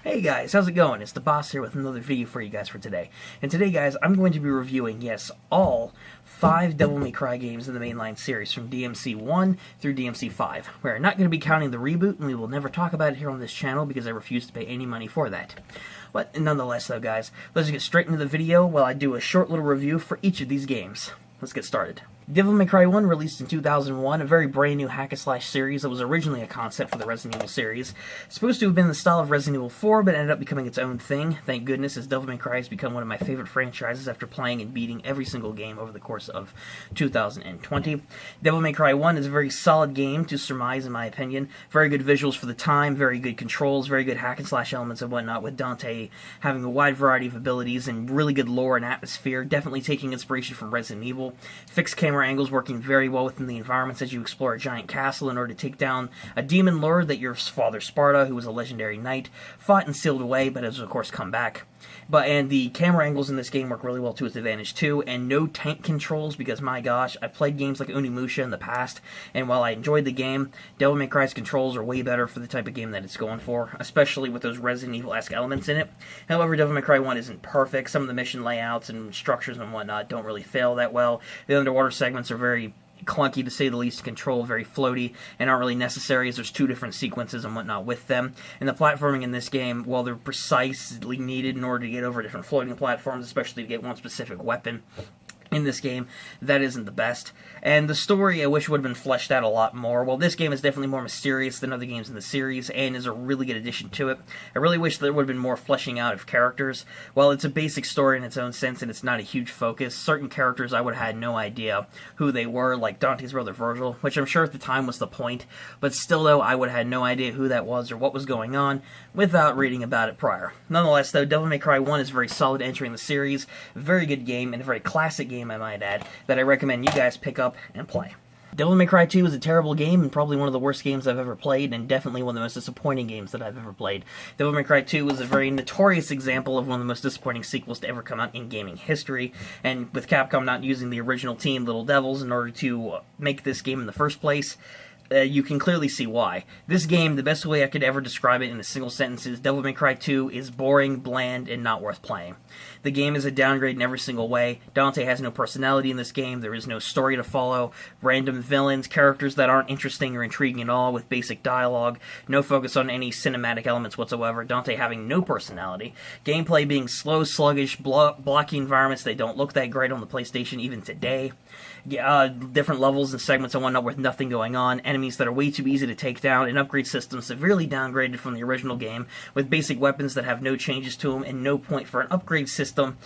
Hey guys, how's it going? It's the boss here with another video for you guys for today. And today, guys, I'm going to be reviewing, yes, all 5 Devil May Cry games in the Mainline series from DMC 1 through DMC 5. We're not going to be counting the reboot, and we will never talk about it here on this channel because I refuse to pay any money for that. But nonetheless, though, guys, let's get straight into the video while I do a short little review for each of these games. Let's get started. Devil May Cry 1 released in 2001, a very brand new hack-and-slash series that was originally a concept for the Resident Evil series. Supposed to have been the style of Resident Evil 4, but ended up becoming its own thing. Thank goodness, as Devil May Cry has become one of my favorite franchises after playing and beating every single game over the course of 2020. Devil May Cry 1 is a very solid game to surmise, in my opinion. Very good visuals for the time, very good controls, very good hack-and-slash elements and whatnot, with Dante having a wide variety of abilities and really good lore and atmosphere, definitely taking inspiration from Resident Evil. Fixed camera angles working very well within the environments as you explore a giant castle in order to take down a demon lord that your father Sparta, who was a legendary knight, fought and sealed away, but has of course come back. And the camera angles in this game work really well to its advantage too, and no tank controls because, my gosh, I played games like Onimusha in the past, and while I enjoyed the game, Devil May Cry's controls are way better for the type of game that it's going for, especially with those Resident Evil-esque elements in it. However, Devil May Cry 1 isn't perfect. Some of the mission layouts and structures and whatnot don't really fail that well. The underwater segments are very clunky, to say the least, to control, very floaty, and aren't really necessary as there's 2 different sequences and whatnot with them. And the platforming in this game, while they're precisely needed in order to get over different floating platforms, especially to get one specific weapon, in this game, that isn't the best. And the story, I wish, would have been fleshed out a lot more. While this game is definitely more mysterious than other games in the series, and is a really good addition to it, I really wish there would have been more fleshing out of characters. While it's a basic story in its own sense, and it's not a huge focus, certain characters I would have had no idea who they were, like Dante's brother Virgil, which I'm sure at the time was the point, but still, though, I would have had no idea who that was or what was going on without reading about it prior. Nonetheless, though, Devil May Cry 1 is very solid entering the series, a very good game, and a very classic game, I might add, that I recommend you guys pick up and play. Devil May Cry 2 is a terrible game and probably one of the worst games I've ever played, and definitely one of the most disappointing games that I've ever played. Devil May Cry 2 is a very notorious example of one of the most disappointing sequels to ever come out in gaming history, and with Capcom not using the original team, Little Devils, in order to make this game in the first place, you can clearly see why. This game, the best way I could ever describe it in a single sentence is Devil May Cry 2 is boring, bland, and not worth playing. The game is a downgrade in every single way. Dante has no personality in this game. There is no story to follow. Random villains, characters that aren't interesting or intriguing at all with basic dialogue. No focus on any cinematic elements whatsoever. Dante having no personality. Gameplay being slow, sluggish, blocky environments that don't look that great on the PlayStation even today. Different levels and segments and whatnot with nothing going on. Enemies that are way too easy to take down. An upgrade system severely downgraded from the original game with basic weapons that have no changes to them and no point for an upgrade system,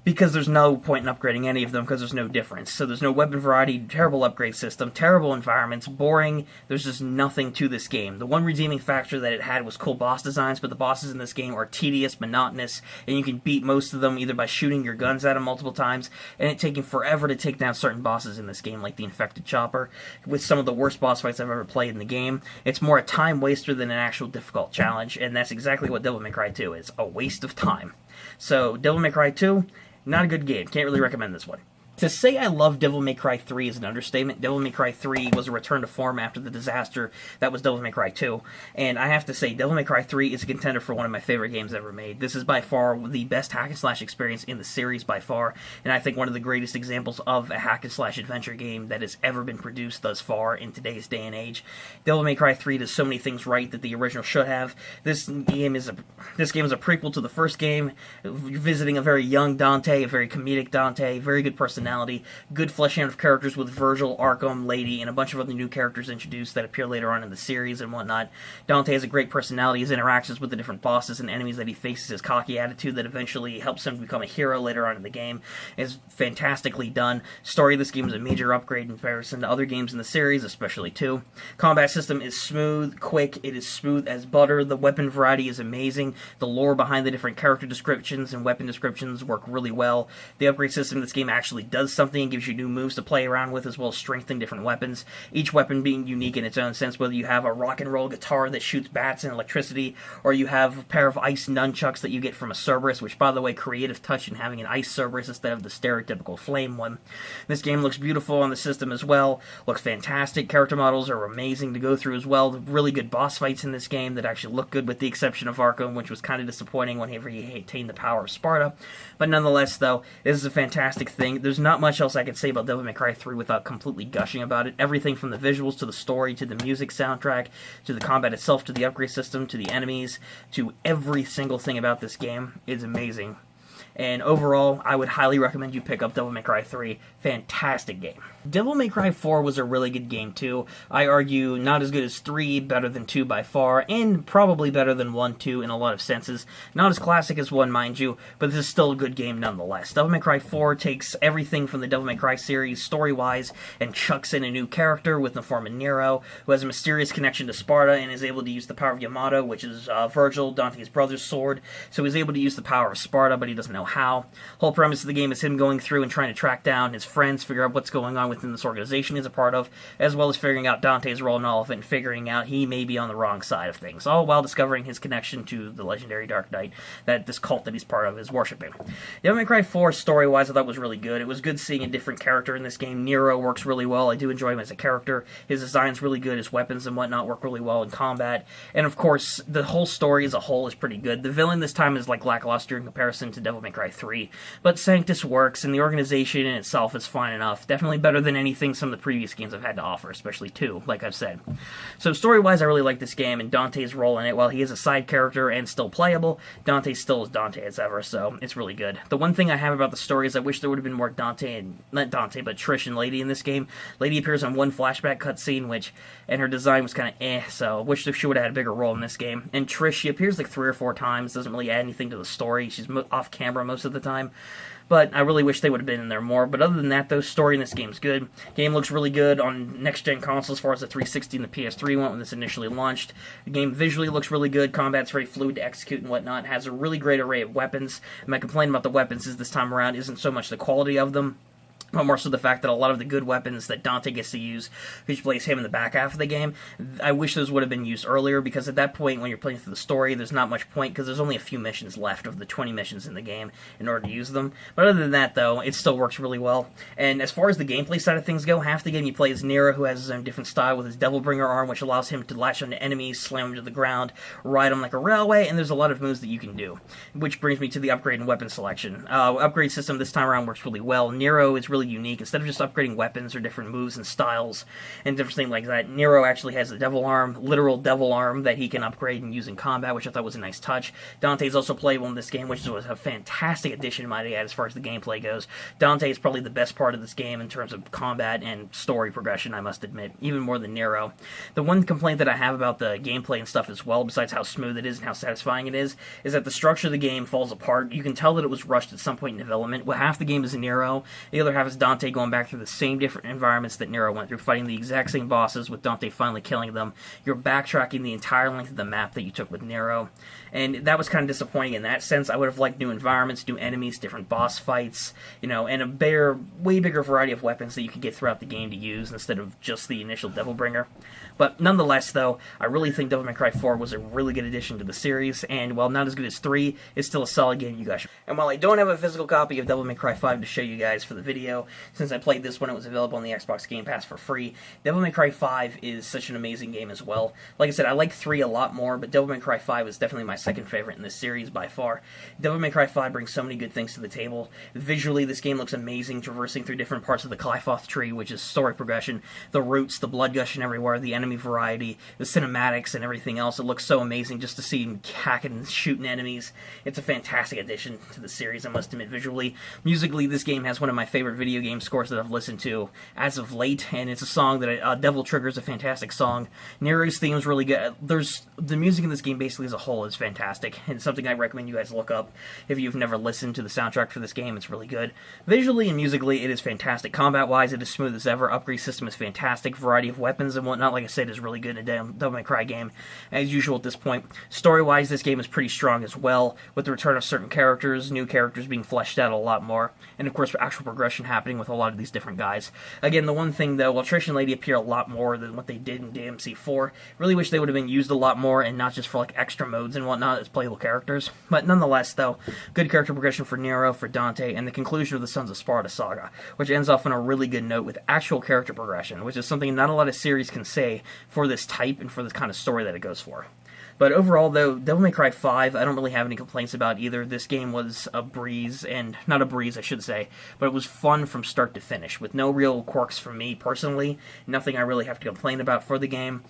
because there's no point in upgrading any of them because there's no difference. So there's no weapon variety, terrible upgrade system, terrible environments, boring. There's just nothing to this game. The one redeeming factor that it had was cool boss designs, but the bosses in this game are tedious, monotonous, and you can beat most of them either by shooting your guns at them multiple times, and it taking forever to take down certain bosses in this game, like the Infected Chopper, with some of the worst boss fights I've ever played in the game. It's more a time waster than an actual difficult challenge, and that's exactly what Devil May Cry 2 is, a waste of time. So, Devil May Cry 2, not a good game. Can't really recommend this one. To say I love Devil May Cry 3 is an understatement. Devil May Cry 3 was a return to form after the disaster that was Devil May Cry 2. And I have to say, Devil May Cry 3 is a contender for one of my favorite games ever made. This is by far the best hack-and-slash experience in the series by far, and I think one of the greatest examples of a hack-and-slash adventure game that has ever been produced thus far in today's day and age. Devil May Cry 3 does so many things right that the original should have. This game is a prequel to the first game. You're visiting a very young Dante, a very comedic Dante, very good personality, good fleshing out of characters with Virgil, Arkham, Lady, and a bunch of other new characters introduced that appear later on in the series and whatnot. Dante has a great personality. His interactions with the different bosses and enemies that he faces, his cocky attitude that eventually helps him become a hero later on in the game, is fantastically done. Story of this game is a major upgrade in comparison to other games in the series, especially 2. Combat system is smooth, quick, it is smooth as butter. The weapon variety is amazing. The lore behind the different character descriptions and weapon descriptions work really well. The upgrade system in this game actually does something and gives you new moves to play around with, as well as strengthening different weapons. Each weapon being unique in its own sense, whether you have a rock and roll guitar that shoots bats and electricity, or you have a pair of ice nunchucks that you get from a Cerberus, which, by the way, creative touch in having an ice Cerberus instead of the stereotypical flame one. This game looks beautiful on the system as well, looks fantastic. Character models are amazing to go through as well. Really good boss fights in this game that actually look good, with the exception of Arkham, which was kind of disappointing whenever he attained the power of Sparta. But nonetheless, though, this is a fantastic thing. There's not much else I could say about Devil May Cry 3 without completely gushing about it. Everything from the visuals to the story to the music soundtrack to the combat itself to the upgrade system to the enemies to every single thing about this game is amazing. And overall, I would highly recommend you pick up Devil May Cry 3. Fantastic game. Devil May Cry 4 was a really good game too. I argue not as good as 3, better than 2 by far, and probably better than 1, 2 in a lot of senses. Not as classic as 1, mind you, but this is still a good game nonetheless. Devil May Cry 4 takes everything from the Devil May Cry series story-wise and chucks in a new character with the form of Nero, who has a mysterious connection to Sparta and is able to use the power of Yamato, which is Virgil, Dante's brother's sword. So he's able to use the power of Sparta, but he doesn't know how. Whole premise of the game is him going through and trying to track down his friends, figure out what's going on within this organization he's a part of, as well as figuring out Dante's role in all of it and figuring out he may be on the wrong side of things, all while discovering his connection to the legendary Dark Knight that this cult that he's part of is worshipping. Devil May Cry 4, story-wise, I thought was really good. It was good seeing a different character in this game. Nero works really well. I do enjoy him as a character. His design's really good. His weapons and whatnot work really well in combat. And of course, the whole story as a whole is pretty good. The villain this time is like lackluster in comparison to Devil May Cry 3. But Sanctus works, and the organization in itself is fine enough. Definitely better than anything some of the previous games I've had to offer, especially 2, like I've said. So story-wise, I really like this game, and Dante's role in it. While he is a side character and still playable, Dante still is Dante as ever, so it's really good. The one thing I have about the story is I wish there would have been more Dante and, not Dante, but Trish and Lady in this game. Lady appears on one flashback cutscene, and her design was kind of so I wish she would have had a bigger role in this game. And Trish, she appears like 3 or 4 times, doesn't really add anything to the story. She's off camera most of the time. But I really wish they would have been in there more. But other than that, though, story in this game's good. Game looks really good on next-gen consoles as far as the 360 and the PS3 went when this initially launched. The game visually looks really good. Combat's very fluid to execute and whatnot. It has a really great array of weapons. And my complaint about the weapons is this time around isn't so much the quality of them, but more so the fact that a lot of the good weapons that Dante gets to use, which plays him in the back half of the game, I wish those would have been used earlier, because at that point, when you're playing through the story, there's not much point, because there's only a few missions left of the 20 missions in the game in order to use them. But other than that, though, it still works really well. And as far as the gameplay side of things go, half the game you play as Nero, who has his own different style with his Devilbringer arm, which allows him to latch onto enemies, slam them to the ground, ride them like a railway, and there's a lot of moves that you can do. Which brings me to the upgrade and weapon selection. Upgrade system this time around works really well. Nero is really unique. Instead of just upgrading weapons or different moves and styles and different things like that, Nero actually has the devil arm, literal devil arm, that he can upgrade and use in combat, which I thought was a nice touch. Dante's also playable in this game, which was a fantastic addition, might I add, as far as the gameplay goes. Dante is probably the best part of this game in terms of combat and story progression, I must admit, even more than Nero. The one complaint that I have about the gameplay and stuff as well, besides how smooth it is and how satisfying it is that the structure of the game falls apart. You can tell that it was rushed at some point in development. Well, half the game is Nero, the other half is Dante going back through the same different environments that Nero went through, fighting the exact same bosses with Dante finally killing them. You're backtracking the entire length of the map that you took with Nero, and that was kind of disappointing in that sense. I would have liked new environments, new enemies, different boss fights, and a way bigger variety of weapons that you could get throughout the game to use instead of just the initial Devilbringer. But nonetheless, though, I really think Devil May Cry 4 was a really good addition to the series, and while not as good as 3, it's still a solid game you guys should. And while I don't have a physical copy of Devil May Cry 5 to show you guys for the video, since I played this when it was available on the Xbox Game Pass for free, Devil May Cry 5 is such an amazing game as well. Like I said, I like 3 a lot more, but Devil May Cry 5 is definitely my second favorite in this series by far. Devil May Cry 5 brings so many good things to the table. Visually, this game looks amazing, traversing through different parts of the Qliphotha tree, which is story progression, the roots, the blood gushing everywhere, the enemy variety, the cinematics, and everything else. It looks so amazing just to see him hacking and shooting enemies. It's a fantastic addition to the series, I must admit, visually. Musically, this game has one of my favorite video game scores that I've listened to as of late, and it's a song that Devil Trigger is a fantastic song. Nero's theme is really good. The music in this game basically as a whole is fantastic, and something I recommend you guys look up if you've never listened to the soundtrack for this game. It's really good. Visually and musically, it is fantastic. Combat-wise, it is smooth as ever. Upgrade system is fantastic. Variety of weapons and whatnot, like I said, is really good in a Devil May Cry game, as usual at this point. Story-wise, this game is pretty strong as well, with the return of certain characters, new characters being fleshed out a lot more, and of course, actual progression happening with a lot of these different guys. Again, the one thing though, while Trish and Lady appear a lot more than what they did in DMC 4, really wish they would have been used a lot more and not just for like extra modes and whatnot as playable characters. But nonetheless though, good character progression for Nero, for Dante, and the conclusion of the Sons of Sparta saga, which ends off on a really good note with actual character progression, which is something not a lot of series can say for this type and for this kind of story that it goes for. But overall, though, Devil May Cry 5, I don't really have any complaints about either. This game was a breeze, and not a breeze, I should say, but it was fun from start to finish, with no real quirks from me personally, nothing I really have to complain about for the game.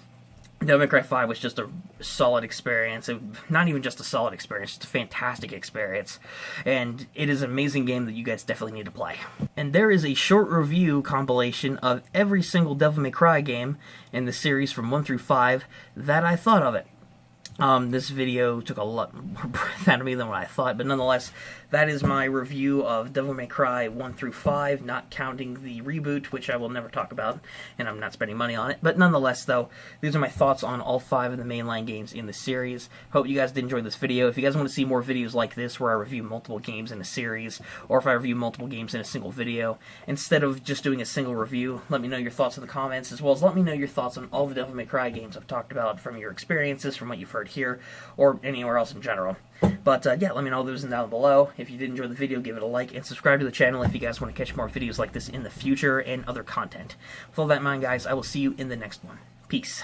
Devil May Cry 5 was just a solid experience. Not even just a solid experience, just a fantastic experience. And it is an amazing game that you guys definitely need to play. And there is a short review compilation of every single Devil May Cry game in the series from 1 through 5 that I thought of it. This video took a lot more breath out of me than what I thought, but nonetheless, that is my review of Devil May Cry 1 through 5, not counting the reboot, which I will never talk about, and I'm not spending money on it. But nonetheless, though, these are my thoughts on all 5 of the mainline games in the series. Hope you guys did enjoy this video. If you guys want to see more videos like this, where I review multiple games in a series, or if I review multiple games in a single video, instead of just doing a single review, let me know your thoughts in the comments, as well as let me know your thoughts on all the Devil May Cry games I've talked about, from your experiences, from what you've heard here, or anywhere else in general. But yeah, let me know all those down below. If you did enjoy the video, give it a like, and subscribe to the channel if you guys want to catch more videos like this in the future, and other content. With all that in mind, guys, I will see you in the next one. Peace.